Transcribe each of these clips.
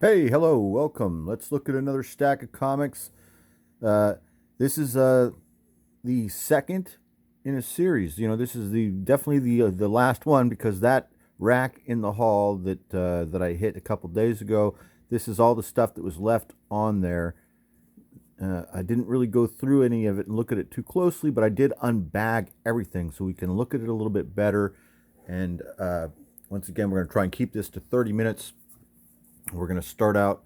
Hey, hello, welcome. Let's look at another stack of comics. Uh, this is the second in a series. This is the definitely the last one because that rack in the hall that I hit a couple days ago. This is all the stuff that was left on there. I didn't really go through any of it and look at it too closely, but I did unbag everything so we can look at it a little bit better. And once again, we're going to try and keep this to 30 minutes. We're going to start out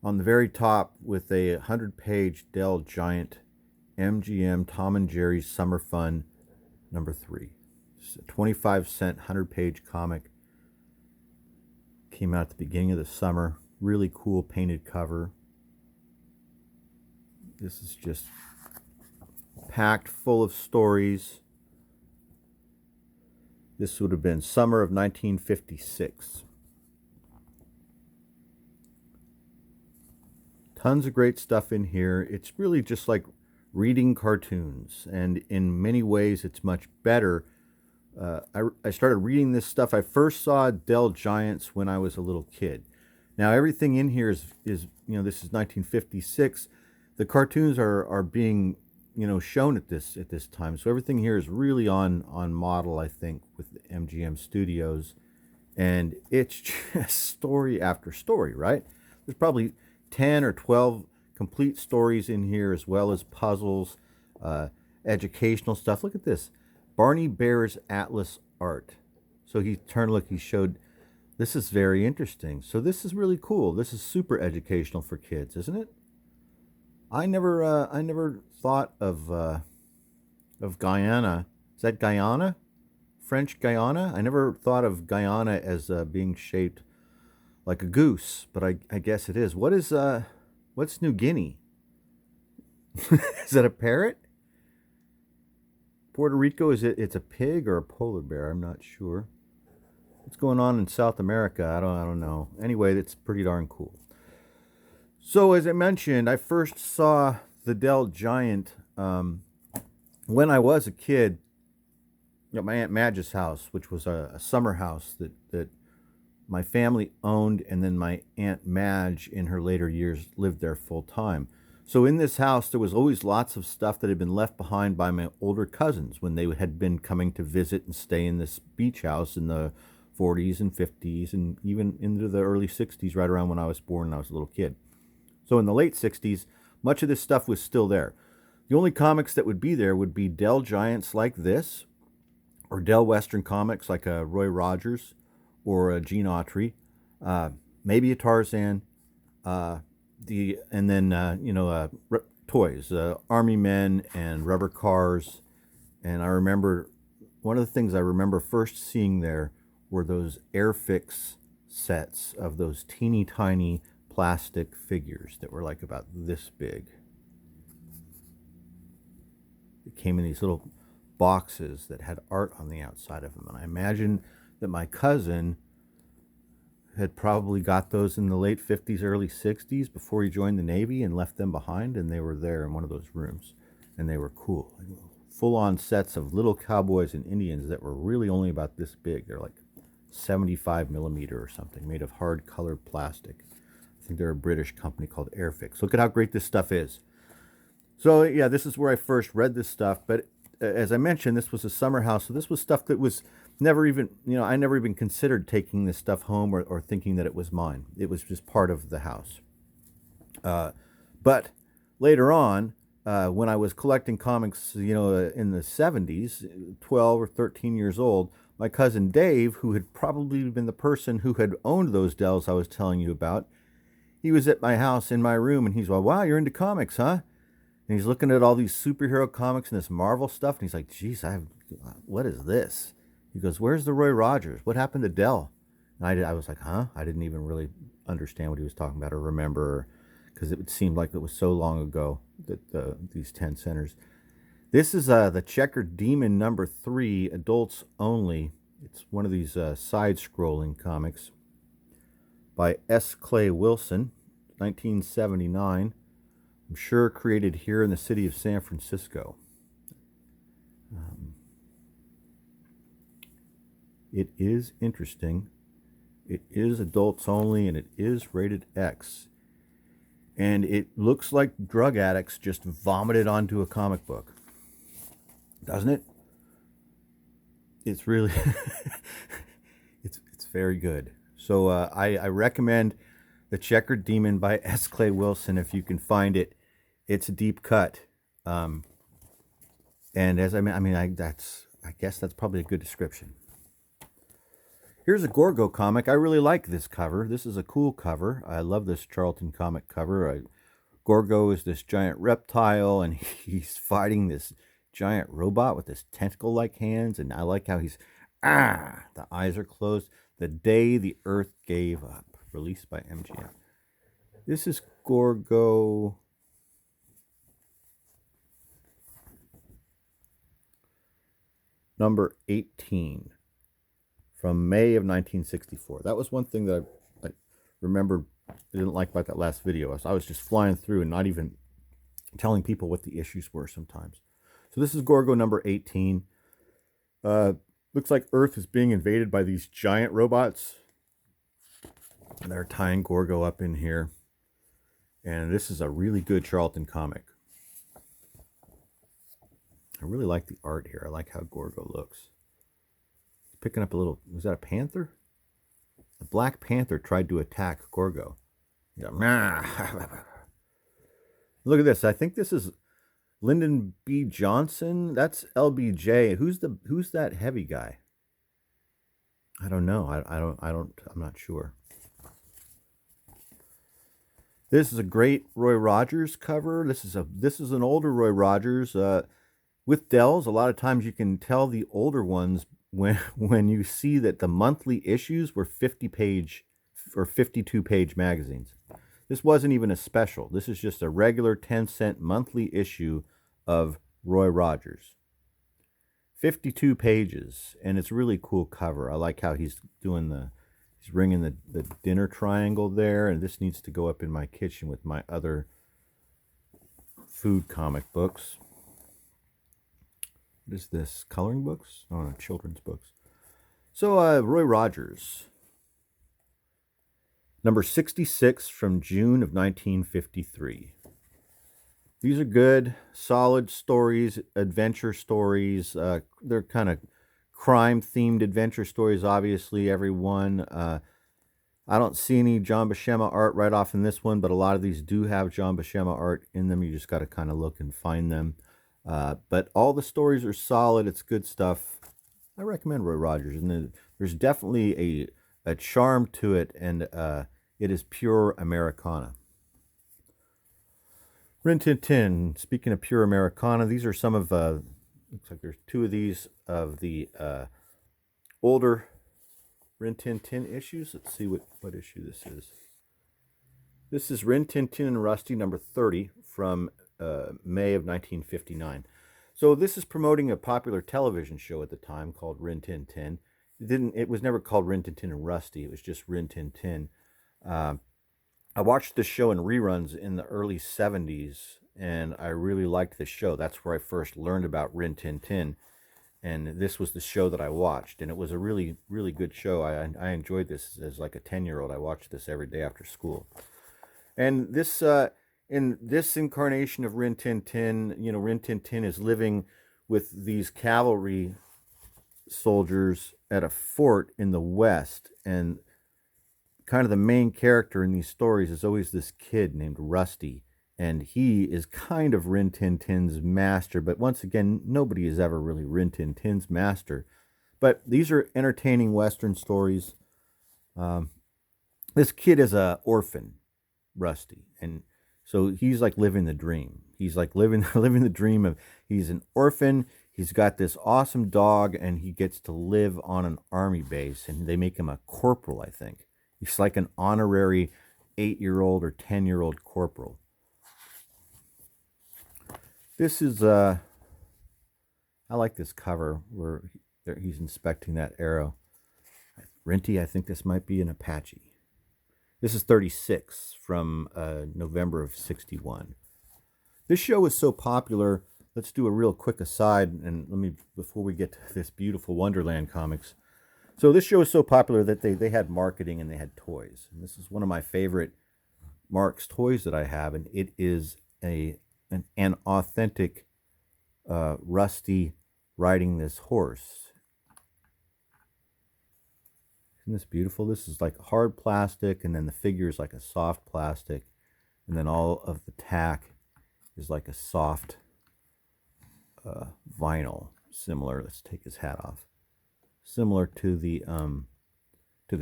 on the very top with a 100-page Dell Giant MGM Tom and Jerry's Summer Fun #3. It's a 25-cent 100-page comic. Came out at the beginning of the summer. Really cool painted cover. This is just packed full of stories. This would have been summer of 1956. Tons of great stuff in here. It's really just like reading cartoons, and in many ways, it's much better. I started reading this stuff. I first saw Dell Giants when I was a little kid. Now everything in here is this is 1956. The cartoons are being shown at this time, so everything here is really on model, I think, with the MGM Studios, and it's just story after story. Right? There's probably 10 or 12 complete stories in here, as well as puzzles, educational stuff. Look at this. Barney Bear's Atlas art. So he showed, this is very interesting. So this is really cool. This is super educational for kids, isn't it? I never thought of Guyana. Is that Guyana? French Guyana? I never thought of Guyana as being shaped like a goose, but I guess it is. What's New Guinea? Is that a parrot? Puerto Rico, it's a pig or a polar bear? I'm not sure. What's going on in South America? I don't know. Anyway, it's pretty darn cool. So as I mentioned, I first saw the Dell Giant when I was a kid at my Aunt Madge's house, which was a summer house that my family owned, and then my Aunt Madge in her later years lived there full time. So in this house, there was always lots of stuff that had been left behind by my older cousins when they had been coming to visit and stay in this beach house in the 40s and 50s and even into the early 60s, right around when I was born and I was a little kid. So in the late 60s, much of this stuff was still there. The only comics that would be there would be Dell Giants like this, or Dell Western comics like a Roy Rogers or a Gene Autry, maybe a Tarzan, and then toys, army men and rubber cars. And I remember one of the things I remember first seeing there were those Airfix sets of those teeny tiny plastic figures that were like about this big. It came in these little boxes that had art on the outside of them, and I imagine that my cousin had probably got those in the late 50s, early 60s before he joined the Navy and left them behind, and they were there in one of those rooms, and they were cool. Full-on sets of little cowboys and Indians that were really only about this big. They're like 75 millimeter or something, made of hard colored plastic. I think they're a British company called Airfix. Look at how great this stuff is. So yeah, this is where I first read this stuff, but as I mentioned, this was a summer house, so this was stuff that was never even, I never even considered taking this stuff home or thinking that it was mine. It was just part of the house. But later on, when I was collecting comics, in the 70s, 12 or 13 years old, my cousin Dave, who had probably been the person who had owned those Dells I was telling you about, he was at my house in my room, and he's like, wow, you're into comics, huh? And he's looking at all these superhero comics and this Marvel stuff, and he's like, geez, what is this? He goes, where's the Roy Rogers? What happened to Dell? And I was like, huh? I didn't even really understand what he was talking about or remember, because it seemed like it was so long ago that these 10 centers. This is the Checkered Demon #3, adults only. It's one of these side-scrolling comics by S. Clay Wilson, 1979. I'm sure created here in the city of San Francisco. It is interesting. It is adults only, and it is rated X. And it looks like drug addicts just vomited onto a comic book. Doesn't it? It's really, it's very good. So I recommend The Checkered Demon by S. Clay Wilson if you can find it. It's a deep cut. And as I guess that's probably a good description. Here's a Gorgo comic. I really like this cover. This is a cool cover. I love this Charlton comic cover. Gorgo is this giant reptile, and he's fighting this giant robot with this tentacle-like hands. And I like how the eyes are closed. The Day the Earth Gave Up, released by MGM. This is Gorgo number 18 from May of 1964. That was one thing that I remembered I didn't like about that last video. I was just flying through and not even telling people what the issues were sometimes. So this is Gorgo number 18. Looks like Earth is being invaded by these giant robots. And they're tying Gorgo up in here. And this is a really good Charlton comic. I really like the art here. I like how Gorgo looks. Picking up a little, was that a panther? A black panther tried to attack Gorgo. Yeah. Look at this. I think this is Lyndon B. Johnson. That's LBJ. Who's that heavy guy? I don't know. I'm not sure. This is a great Roy Rogers cover. This is an older Roy Rogers. With Dells, a lot of times you can tell the older ones when you see that the monthly issues were 50-page or 52-page magazines. This wasn't even a special. This is just a regular 10-cent monthly issue of Roy Rogers. 52 pages, and it's a really cool cover. I like how he's ringing the dinner triangle there, and this needs to go up in my kitchen with my other food comic books. What is this? Coloring books? Oh, no, children's books. So, Roy Rogers. Number 66 from June of 1953. These are good, solid stories, adventure stories. They're kind of crime-themed adventure stories, obviously, every one. I don't see any John Buscema art right off in this one, but a lot of these do have John Buscema art in them. You just got to kind of look and find them. But all the stories are solid. It's good stuff. I recommend Roy Rogers. And there's definitely a charm to it, and it is pure Americana. Rin Tin Tin. Speaking of pure Americana, these are some of, looks like there's two of these of the older Rin Tin Tin issues. Let's see what issue this is. This is Rin Tin Tin and Rusty number 30 from May of 1959. So this is promoting a popular television show at the time called Rin Tin Tin. It was never called Rin Tin Tin and Rusty. It was just Rin Tin Tin. I watched this show in reruns in the early 70s, and I really liked this show. That's where I first learned about Rin Tin Tin, and this was the show that I watched, and it was a really, really good show. I enjoyed this as like a 10-year-old. I watched this every day after school. And this, in this incarnation of Rin Tin Tin, Rin Tin Tin is living with these cavalry soldiers at a fort in the West, and kind of the main character in these stories is always this kid named Rusty, and he is kind of Rin Tin Tin's master, but once again, nobody is ever really Rin Tin Tin's master. But these are entertaining Western stories. This kid is an orphan, Rusty, and so he's like living the dream. He's like living the dream of, he's an orphan, he's got this awesome dog, and he gets to live on an army base, and they make him a corporal, I think. He's like an honorary 8-year-old or 10-year-old corporal. This is, I like this cover where he's inspecting that arrow. Rinty, I think this might be an Apache. This is 36 from November of 61. This show was so popular. Let's do a real quick aside, and before we get to this beautiful Wonderland comics, So this show is so popular that they had marketing and they had toys. And this is one of my favorite Mark's toys that I have, and it is an authentic Rusty riding this horse. Isn't this beautiful? This is like hard plastic, and then the figure is like a soft plastic, and then all of the tack is like a soft vinyl. Similar. Let's take his hat off. Similar to the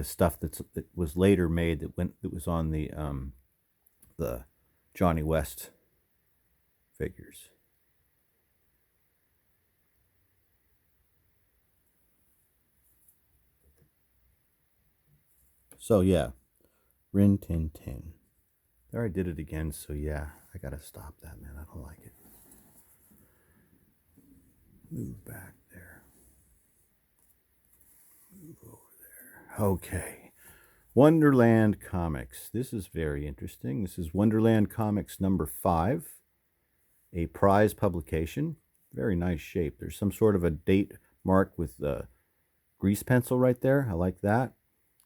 stuff that was later made that was on the Johnny West figures. So yeah, Rin Tin Tin. There, I did it again. So yeah, I gotta stop that, man. I don't like it. Move back there. Move over there. Okay. Wonderland Comics. This is very interesting. This is Wonderland Comics number 5, a prize publication. Very nice shape. There's some sort of a date mark with a grease pencil right there. I like that.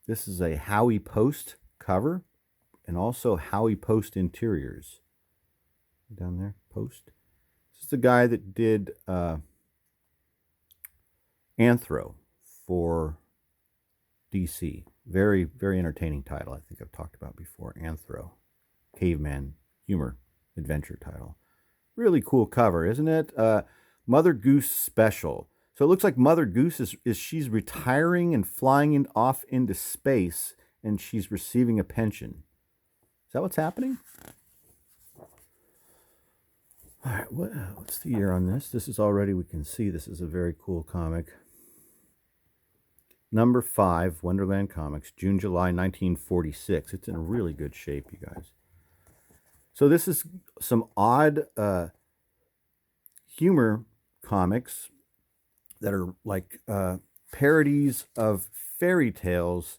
This is a Howie Post cover and also Howie Post interiors. Down there, Post. This is the guy that did Anthro for DC. Very, very entertaining title. I think I've talked about before. Anthro. Caveman humor adventure title. Really cool cover, isn't it? Mother Goose Special. So it looks like Mother Goose is she's retiring and flying off into space, and she's receiving a pension. Is that what's happening? All right, what's the year on this? This is already, we can see this is a very cool comic. Number 5, Wonderland Comics, June, July 1946. It's in a really good shape, you guys. So this is some odd humor comics that are like parodies of fairy tales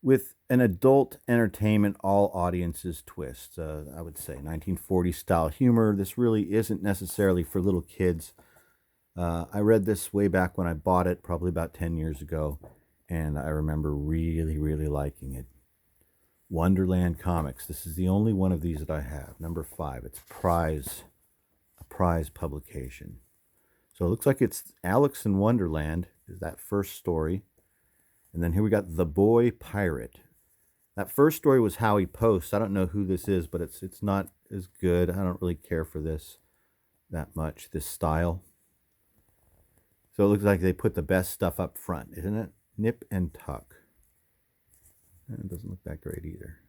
with an adult entertainment, all audiences twist. I would say 1940s style humor. This really isn't necessarily for little kids. I read this way back when I bought it, probably about 10 years ago, and I remember really, really liking it. Wonderland Comics. This is the only one of these that I have. Number 5. It's a prize publication. So it looks like it's Alex in Wonderland is that first story. And then here we got The Boy Pirate. That first story was Howie Post. I don't know who this is, but it's not as good. I don't really care for this that much, this style. So it looks like they put the best stuff up front, isn't it? Nip and tuck. And it doesn't look that great either.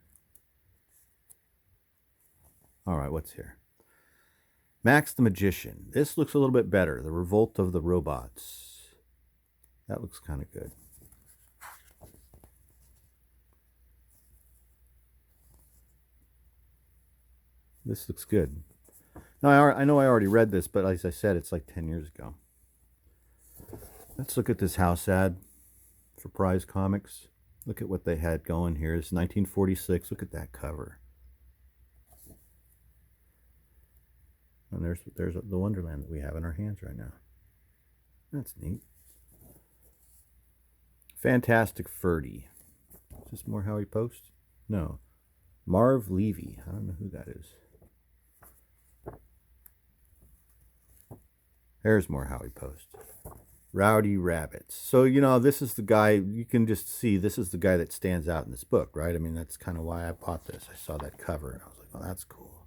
All right, what's here? Max the Magician. This looks a little bit better. The Revolt of the Robots. That looks kind of good. This looks good. Now, I know I already read this, but as I said, it's like 10 years ago. Let's look at this house ad for Prize Comics. Look at what they had going here. It's 1946. Look at that cover. And there's the Wonderland that we have in our hands right now. That's neat. Fantastic Ferdy. Is this more Howie Post? No. Marv Levy. I don't know who that is. There's more Howie Post. Rowdy Rabbits. So, you know, this is the guy, you can just see this is the guy that stands out in this book, right? I mean, that's kind of why I bought this. I saw that cover and I was like, oh, that's cool.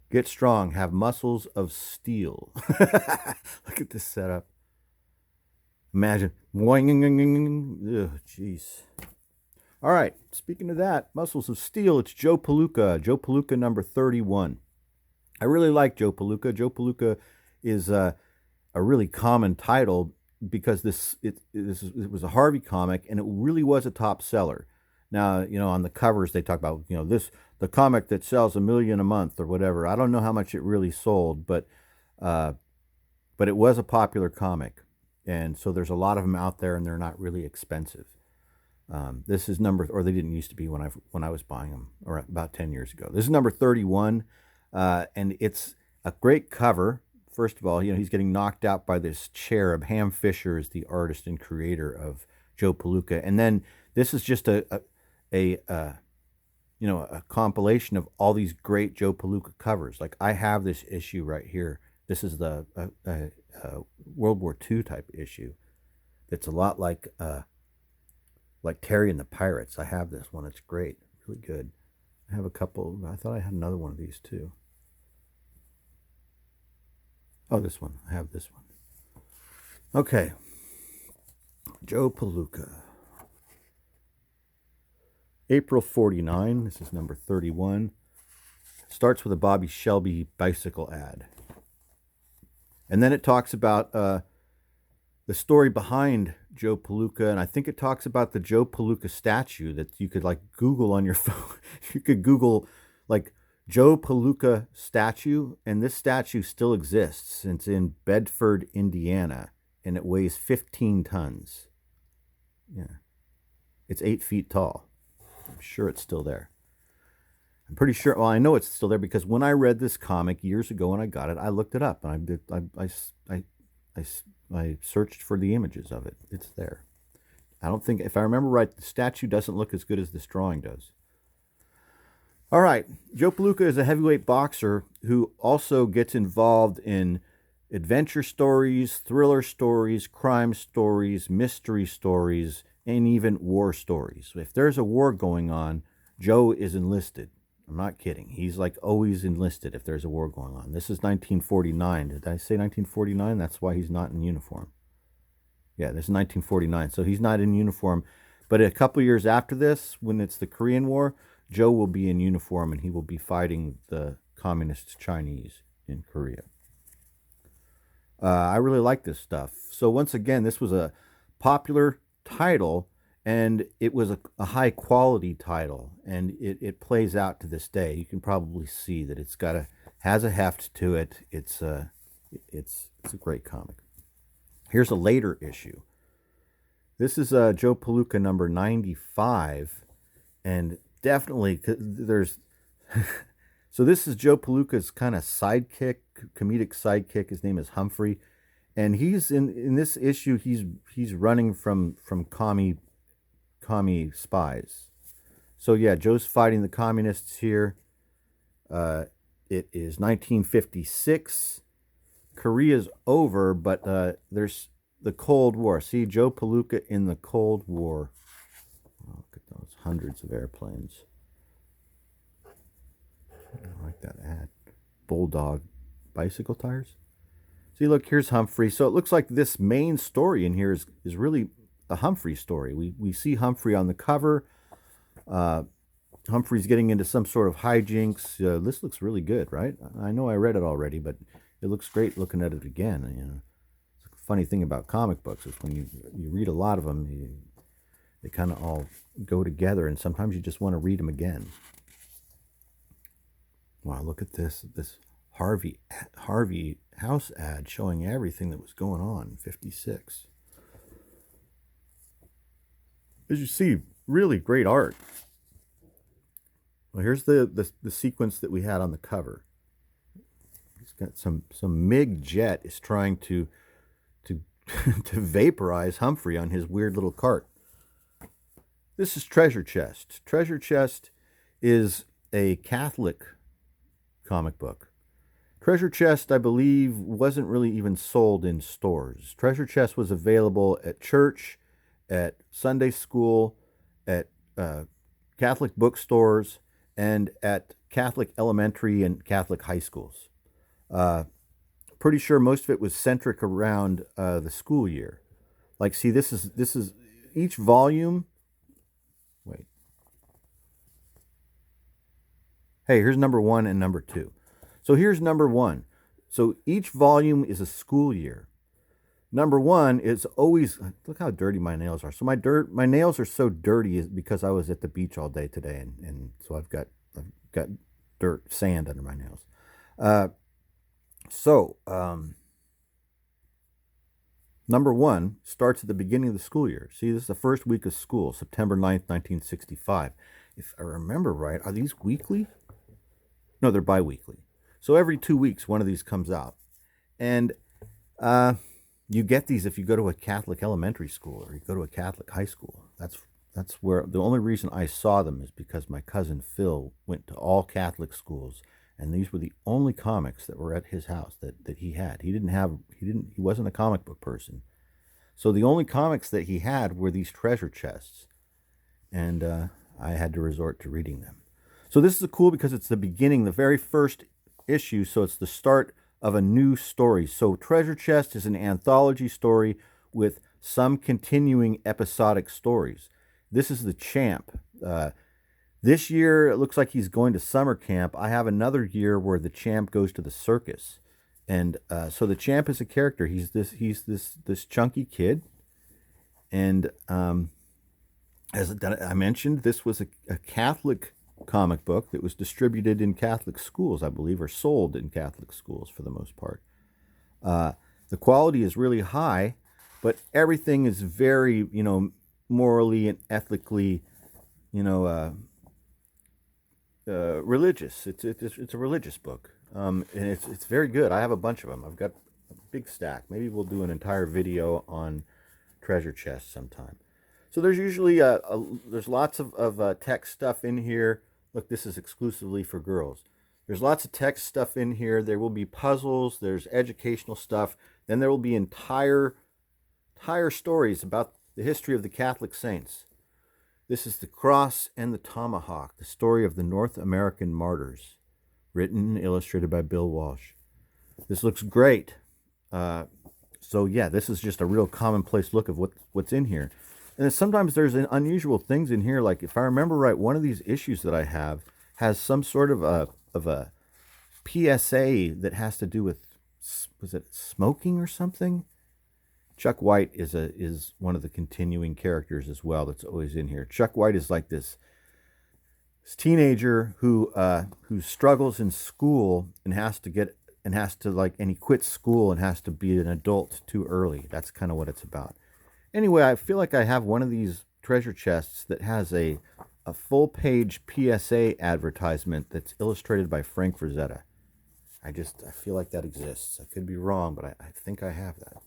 Get strong, have muscles of steel. Look at this setup. Imagine. Ugh, jeez. All right, speaking of that, muscles of steel, it's Joe Palooka. Joe Palooka number 31. I really like Joe Palooka. Joe Palooka is a really common title because it was a Harvey comic and it really was a top seller. Now, you know, on the covers they talk about, you know, the comic that sells 1 million a month or whatever. I don't know how much it really sold, but it was a popular comic, and so there's a lot of them out there, and they're not really expensive. This is or they didn't used to be when I was buying them, or about 10 years ago. This is number 31, and it's a great cover First of all, he's getting knocked out by this cherub. Ham Fisher is the artist and creator of Joe Palooka, and then this is just a compilation of all these great Joe Palooka covers. Like I have this issue right here. This is the World War II type issue. It's a lot like Terry and the Pirates. I have this one. It's great, really good. I have a couple. I thought I had another one of these too. Oh, this one. I have this one. Okay. Joe Palooka. April 49. This is number 31. Starts with a Bobby Shelby bicycle ad. And then it talks about the story behind Joe Palooka, and I think it talks about the Joe Palooka statue that you could like Google on your phone. You could Google like Joe Palooka statue, and this statue still exists. It's in Bedford, Indiana, and it weighs 15 tons. Yeah. It's 8 feet tall. I'm sure it's still there. I'm pretty sure. Well, I know it's still there because when I read this comic years ago and I got it, I looked it up and I searched for the images of it. It's there. I don't think, if I remember right, the statue doesn't look as good as this drawing does. All right, Joe Palooka is a heavyweight boxer who also gets involved in adventure stories, thriller stories, crime stories, mystery stories, and even war stories. If there's a war going on, Joe is enlisted. I'm not kidding. He's like always enlisted if there's a war going on. This is 1949. Did I say 1949? That's why he's not in uniform. Yeah, this is 1949. So he's not in uniform. But a couple years after this, when it's the Korean War, Joe will be in uniform and he will be fighting the communist Chinese in Korea. I really like this stuff. So once again, this was a popular title, and it was a high quality title, and it plays out to this day. You can probably see that it's has a heft to it. It's a great comic. Here's a later issue. This is Joe Palooka number 95, and definitely there's so this is Joe Palooka's kind of sidekick, comedic sidekick. His name is Humphrey, and he's in this issue. He's running from commie spies. So yeah, Joe's fighting the communists here. It is 1956. Korea's over, but there's the Cold War. See, Joe Palooka in the Cold War. Oh, look at those hundreds of airplanes. I like that ad. Bulldog bicycle tires. See, look, here's Humphrey. So it looks like this main story in here is really a Humphrey story. We see Humphrey on the cover. Humphrey's getting into some sort of hijinks. This looks really good, right? I know I read it already, but it looks great looking at it again. You know, it's a funny thing about comic books is when you read a lot of them, they kind of all go together, and sometimes you just want to read them again. Wow, look at this Harvey house ad showing everything that was going on in 56. As you see, really great art. Well, here's the sequence that we had on the cover. He's got some MiG jet is trying to to vaporize Humphrey on his weird little cart. This is Treasure Chest. Treasure Chest is a Catholic comic book. Treasure Chest, I believe, wasn't really even sold in stores. Treasure Chest was available at church, at Sunday school, at Catholic bookstores, and at Catholic elementary and Catholic high schools. Pretty sure most of it was centric around the school year. Like, see, this is each volume. Wait. Hey, here's number 1 and number 2. So here's number 1. So each volume is a school year. Number 1 is always, look how dirty my nails are. So my nails are so dirty because I was at the beach all day today, and so I've got dirt, sand under my nails. Number 1 starts at the beginning of the school year. See, this is the first week of school, September 9th, 1965. If I remember right, are these weekly? No, they're bi-weekly. So every 2 weeks, one of these comes out. And you get these if you go to a Catholic elementary school or you go to a Catholic high school. That's where the only reason I saw them is because my cousin Phil went to all Catholic schools, and these were the only comics that were at his house that he had. He wasn't a comic book person. So the only comics that he had were these treasure chests, and I had to resort to reading them. So this is cool because it's the beginning, the very first issue. So it's the start of a new story. So Treasure Chest is an anthology story with some continuing episodic stories. This is the Champ. This year it looks like he's going to summer camp. I have another year where the Champ goes to the circus, and so the Champ is a character. He's this chunky kid, and as I mentioned, this was a Catholic comic book that was distributed in Catholic schools, I believe, or sold in Catholic schools for the most part. The quality is really high, but everything is very, morally and ethically, religious. It's a religious book, and it's very good. I have a bunch of them. I've got a big stack. Maybe we'll do an entire video on treasure chests sometime. So there's usually there's lots of text stuff in here. Look, this is exclusively for girls. There's lots of text stuff in here. There will be puzzles. There's educational stuff. Then there will be entire stories about the history of the Catholic saints. This is The Cross and the Tomahawk, the story of the North American martyrs, written and illustrated by Bill Walsh. This looks great. So yeah, this is just a real commonplace look of what's in here. And then sometimes there's unusual things in here. Like if I remember right, one of these issues that I have has some sort of a PSA that has to do with, was it smoking or something? Chuck White is one of the continuing characters as well that's always in here. Chuck White is like this teenager who struggles in school and he quits school and has to be an adult too early. That's kind of what it's about. Anyway, I feel like I have one of these treasure chests that has a full page PSA advertisement that's illustrated by Frank Frazetta. I feel like that exists. I could be wrong, but I think I have that.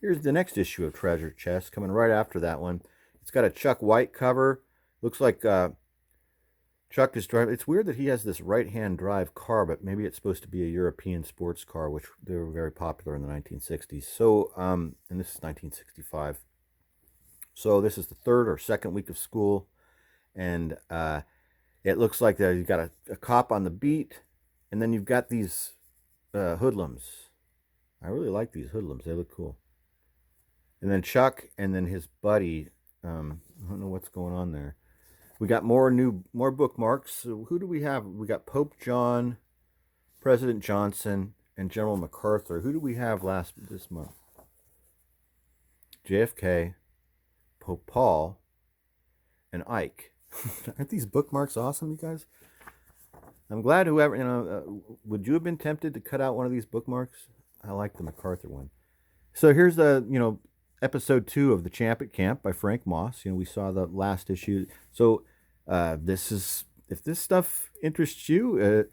Here's the next issue of Treasure Chest, coming right after that one. It's got a Chuck White cover. Looks like Chuck is driving. It's weird that he has this right-hand drive car, but maybe it's supposed to be a European sports car, which they were very popular in the 1960s. So, and this is 1965. So this is the third or second week of school, and it looks like you've got a cop on the beat, and then you've got these hoodlums. I really like these hoodlums. They look cool. And then Chuck and then his buddy, I don't know what's going on there. We got more bookmarks. So who do we have? We got Pope John, President Johnson, and General MacArthur. Who do we have this month? JFK, Pope Paul, and Ike. Aren't these bookmarks awesome, you guys? I'm glad whoever, would you have been tempted to cut out one of these bookmarks? I like the MacArthur one. So here's the, episode 2 of The Champ at Camp by Frank Moss. We saw the last issue. So if this stuff interests you,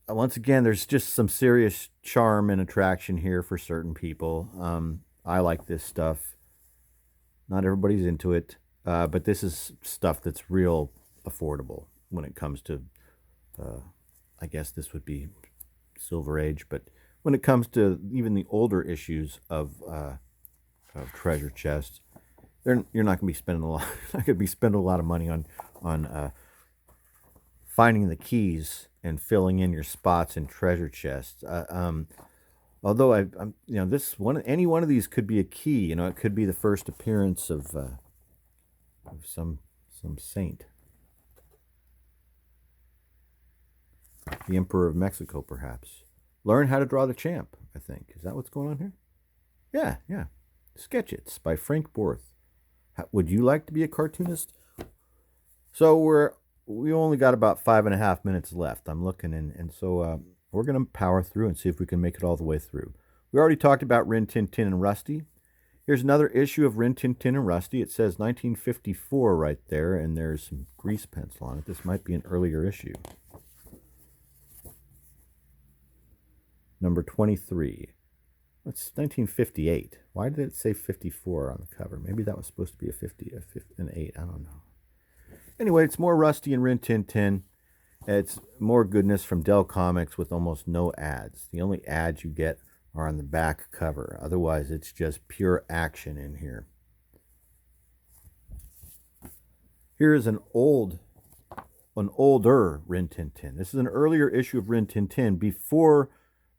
once again, there's just some serious charm and attraction here for certain people. I like this stuff. Not everybody's into it, but this is stuff that's real affordable when it comes to, I guess this would be Silver Age, but when it comes to even the older issues of Treasure Chest, you're not going to be spending a lot. Not going to be spending a lot of money on finding the keys and filling in your spots in treasure chests. Although any one of these could be a key. It could be the first appearance of some saint, the Emperor of Mexico, perhaps. Learn how to draw the champ. I think is that what's going on here? Yeah. Sketch-Its by Frank Borth. Would you like to be a cartoonist? So we only got about 5.5 minutes left. I'm looking, and so we're going to power through and see if we can make it all the way through. We already talked about Rin Tin Tin and Rusty. Here's another issue of Rin Tin Tin and Rusty. It says 1954 right there, and there's some grease pencil on it. This might be an earlier issue. number 23. That's 1958. Why did it say 54 on the cover? Maybe that was supposed to be a 50, an 8. I don't know. Anyway, it's more Rusty and Rin Tin Tin. It's more goodness from Dell Comics with almost no ads. The only ads you get are on the back cover. Otherwise, it's just pure action in here. Here is an older Rin Tin Tin. This is an earlier issue of Rin Tin Tin before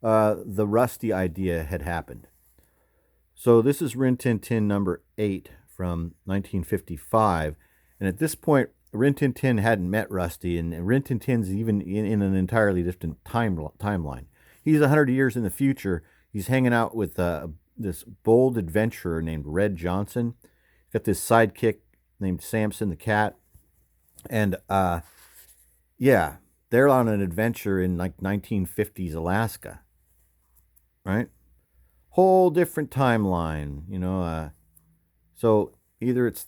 the Rusty idea had happened. So this is Rin Tin Tin number 8 from 1955. And at this point, Rin Tin Tin hadn't met Rusty, and Rin Tin Tin's even in an entirely different timeline. He's 100 years in the future. He's hanging out with this bold adventurer named Red Johnson. He's got this sidekick named Samson the cat. And yeah, they're on an adventure in like 1950s Alaska. Right? Whole different timeline, you know. So either it's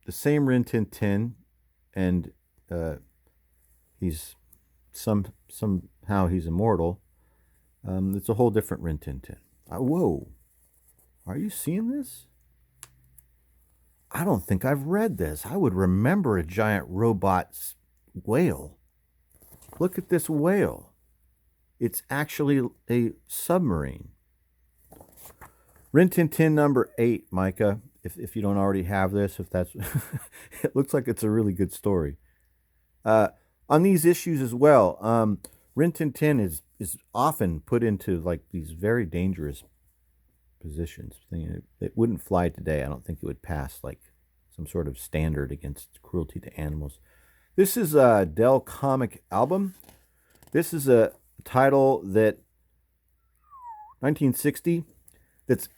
the same Rin Tin Tin, and he's somehow he's immortal. It's a whole different Rin Tin Tin. Whoa, are you seeing this? I don't think I've read this. I would remember a giant robot whale. Look at this whale. It's actually a submarine. Rin Tin Tin number 8, Micah. If you don't already have this, if that's, it looks like it's a really good story. On these issues as well, Rin Tin Tin is often put into like these very dangerous positions. It wouldn't fly today. I don't think it would pass like some sort of standard against cruelty to animals. This is a Dell comic album. This is a title that 1960 that's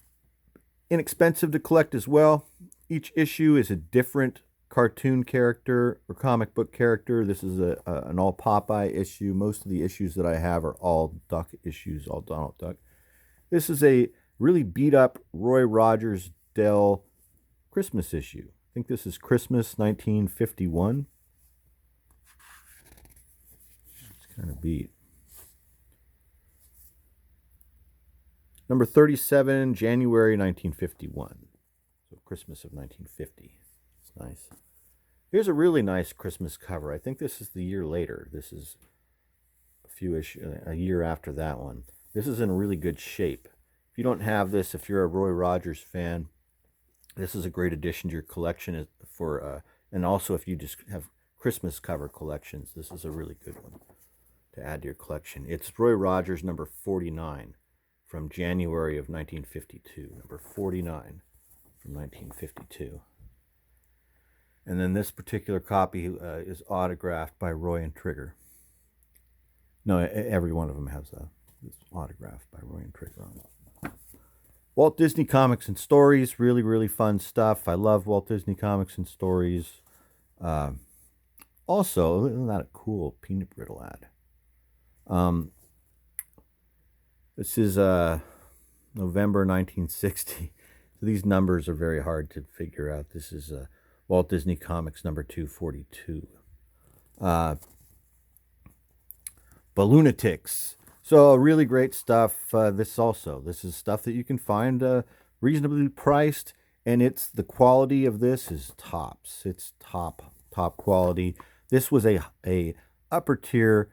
inexpensive to collect as well. Each issue is a different cartoon character or comic book character. This is an all Popeye issue. Most of the issues that I have are all Duck issues, all Donald Duck. This is a really beat up Roy Rogers Dell Christmas issue. I think this is Christmas 1951. It's kind of beat. Number 37, January 1951. So Christmas of 1950. It's nice. Here's a really nice Christmas cover. I think this is the year later. This is a year after that one. This is in really good shape. If you don't have this, if you're a Roy Rogers fan, this is a great addition to your collection and also if you just have Christmas cover collections, this is a really good one to add to your collection. It's Roy Rogers number 49. From January of 1952, number 49 from 1952. And then this particular copy is autographed by Roy and Trigger. No, every one of them has this autographed by Roy and Trigger on it. Walt Disney Comics and Stories, really, really fun stuff. I love Walt Disney Comics and Stories. Also, isn't that a cool peanut brittle ad? This is November 1960. So these numbers are very hard to figure out. This is Walt Disney Comics number 242. Balloonatics. So really great stuff. This is stuff that you can find reasonably priced, and the quality of this is tops. It's top quality. This was a upper tier,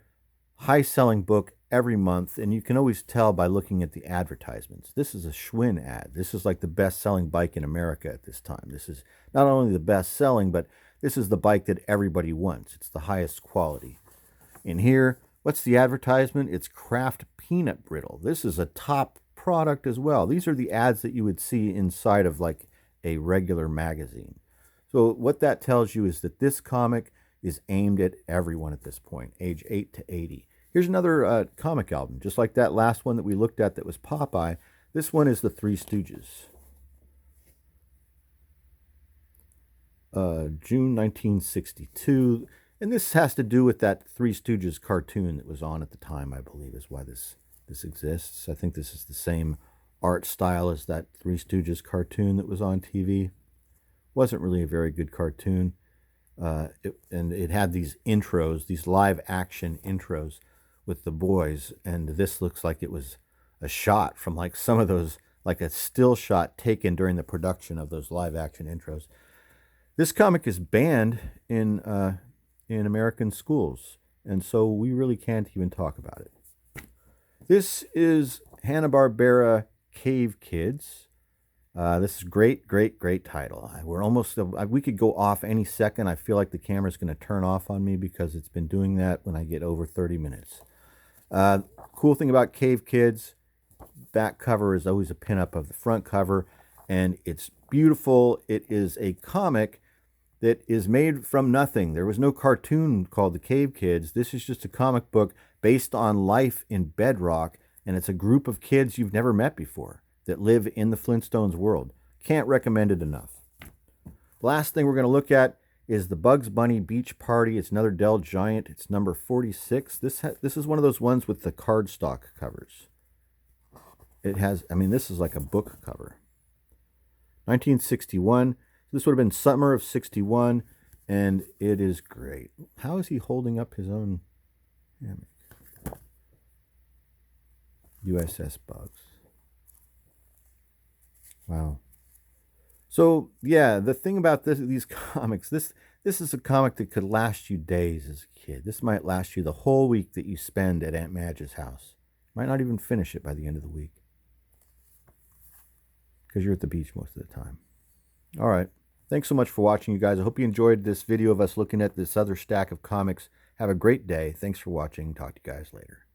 high selling book every month, and you can always tell by looking at the advertisements. This is a Schwinn ad. This is like the best-selling bike in America at this time. This is not only the best-selling, but this is the bike that everybody wants. It's the highest quality. In here, what's the advertisement? It's Kraft Peanut Brittle. This is a top product as well. These are the ads that you would see inside of like a regular magazine. So what that tells you is that this comic is aimed at everyone at this point, age 8 to 80. Here's another comic album, just like that last one that we looked at that was Popeye. This one is the Three Stooges. June 1962. And this has to do with that Three Stooges cartoon that was on at the time, I believe, is why this exists. I think this is the same art style as that Three Stooges cartoon that was on TV. Wasn't really a very good cartoon. And it had these intros, these live action intros, with the boys, and this looks like it was a shot from like some of those, like a still shot taken during the production of those live action intros. This comic is banned in American schools, and so we really can't even talk about it. This is Hanna-Barbera Cave Kids. This is great title. We're almost, we could go off any second. I feel like the camera's going to turn off on me because it's been doing that when I get over 30 minutes. Cool thing about Cave Kids, back cover is always a pinup of the front cover, and it's beautiful. It is a comic that is made from nothing. There was no cartoon called The Cave Kids. This is just a comic book based on life in Bedrock, and it's a group of kids you've never met before that live in the Flintstones world. Can't recommend it enough. The last thing we're going to look at is the Bugs Bunny Beach Party. It's another Dell Giant. It's number 46. This is one of those ones with the cardstock covers. It has, I mean, this is like a book cover. 1961. This would have been summer of 61, and it is great. How is he holding up his own hammock? USS Bugs. Wow. So, yeah, the thing about these comics, this is a comic that could last you days as a kid. This might last you the whole week that you spend at Aunt Madge's house. Might not even finish it by the end of the week, because you're at the beach most of the time. All right. Thanks so much for watching, you guys. I hope you enjoyed this video of us looking at this other stack of comics. Have a great day. Thanks for watching. Talk to you guys later.